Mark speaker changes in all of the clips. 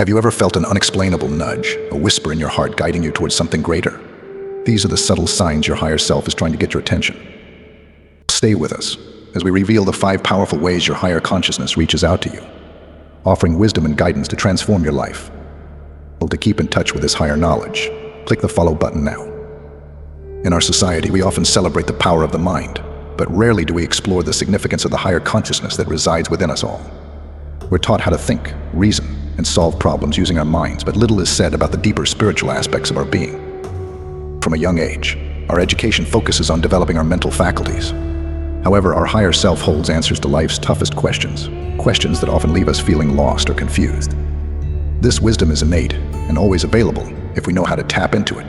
Speaker 1: Have you ever felt an unexplainable nudge, a whisper in your heart guiding you towards something greater? These are the subtle signs your higher self is trying to get your attention. Stay with us as we reveal the 5 powerful ways your higher consciousness reaches out to you, offering wisdom and guidance to transform your life. To keep in touch with this higher knowledge, click the follow button now. In our society, we often celebrate the power of the mind, but rarely do we explore the significance of the higher consciousness that resides within us all. We're taught how to think, reason, and solve problems using our minds, but little is said about the deeper spiritual aspects of our being. From a young age, our education focuses on developing our mental faculties. However, our higher self holds answers to life's toughest questions, questions that often leave us feeling lost or confused. This wisdom is innate and always available if we know how to tap into it.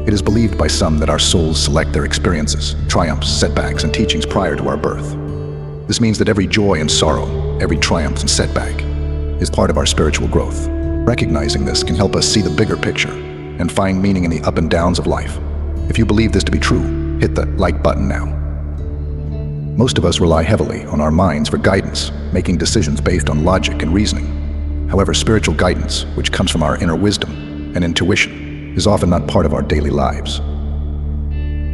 Speaker 1: It is believed by some that our souls select their experiences, triumphs, setbacks, and teachings prior to our birth. This means that every joy and sorrow, every triumph and setback, is part of our spiritual growth. Recognizing this can help us see the bigger picture and find meaning in the up and downs of life. If you believe this to be true, hit the like button now. Most of us rely heavily on our minds for guidance, making decisions based on logic and reasoning. However, spiritual guidance, which comes from our inner wisdom and intuition, is often not part of our daily lives.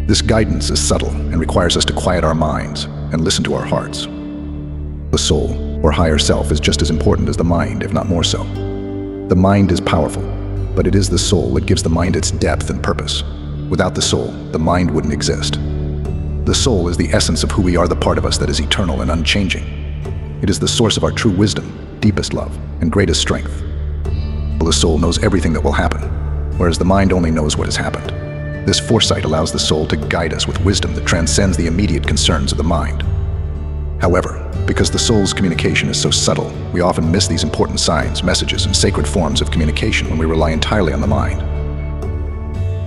Speaker 1: This guidance is subtle and requires us to quiet our minds and listen to our hearts. The soul, or higher self, is just as important as the mind, if not more so. The mind is powerful, but it is the soul that gives the mind its depth and purpose. Without the soul, the mind wouldn't exist. The soul is the essence of who we are, the part of us that is eternal and unchanging. It is the source of our true wisdom, deepest love, and greatest strength. The soul knows everything that will happen, whereas the mind only knows what has happened. This foresight allows the soul to guide us with wisdom that transcends the immediate concerns of the mind. However, because the soul's communication is so subtle, we often miss these important signs, messages, and sacred forms of communication when we rely entirely on the mind.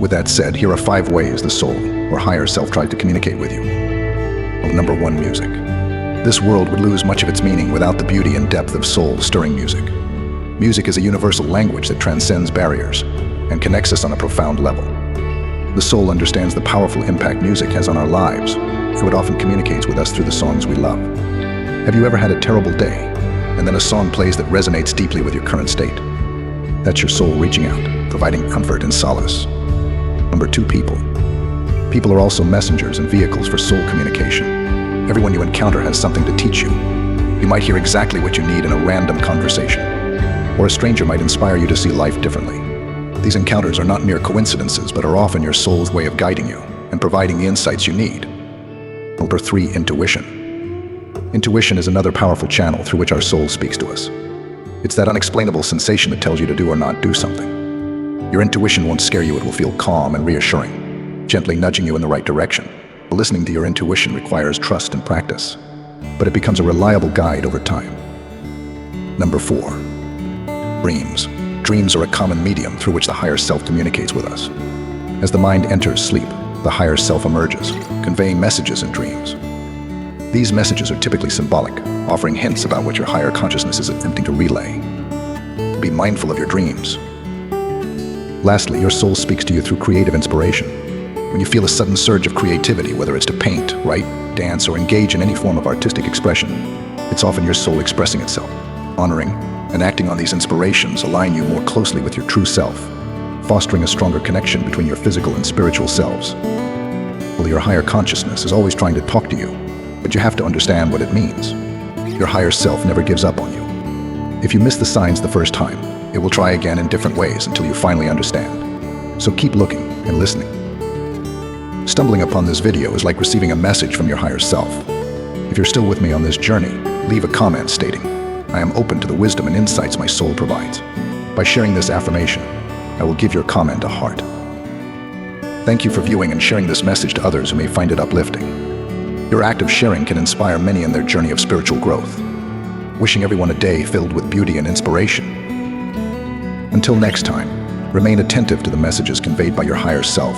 Speaker 1: With that said, here are 5 ways the soul, or higher self, tried to communicate with you. Number 1, music. This world would lose much of its meaning without the beauty and depth of soul-stirring music. Music is a universal language that transcends barriers and connects us on a profound level. The soul understands the powerful impact music has on our lives, so it often communicates with us through the songs we love. Have you ever had a terrible day, and then a song plays that resonates deeply with your current state? That's your soul reaching out, providing comfort and solace. Number 2, people. People are also messengers and vehicles for soul communication. Everyone you encounter has something to teach you. You might hear exactly what you need in a random conversation, or a stranger might inspire you to see life differently. These encounters are not mere coincidences, but are often your soul's way of guiding you and providing the insights you need. Number 3, intuition. Intuition is another powerful channel through which our soul speaks to us. It's that unexplainable sensation that tells you to do or not do something. Your intuition won't scare you, it will feel calm and reassuring, gently nudging you in the right direction. Listening to your intuition requires trust and practice, but it becomes a reliable guide over time. Number 4, dreams. Dreams are a common medium through which the higher self communicates with us. As the mind enters sleep, the higher self emerges, conveying messages in dreams. These messages are typically symbolic, offering hints about what your higher consciousness is attempting to relay. Be mindful of your dreams. Lastly, your soul speaks to you through creative inspiration. When you feel a sudden surge of creativity, whether it's to paint, write, dance, or engage in any form of artistic expression, it's often your soul expressing itself. Honoring and acting on these inspirations align you more closely with your true self, fostering a stronger connection between your physical and spiritual selves. Well, your higher consciousness is always trying to talk to you, but you have to understand what it means. Your higher self never gives up on you. If you miss the signs the first time, it will try again in different ways until you finally understand. So keep looking and listening. Stumbling upon this video is like receiving a message from your higher self. If you're still with me on this journey, leave a comment stating, "I am open to the wisdom and insights my soul provides." By sharing this affirmation, I will give your comment a heart. Thank you for viewing and sharing this message to others who may find it uplifting. Your act of sharing can inspire many in their journey of spiritual growth. Wishing everyone a day filled with beauty and inspiration. Until next time, remain attentive to the messages conveyed by your higher self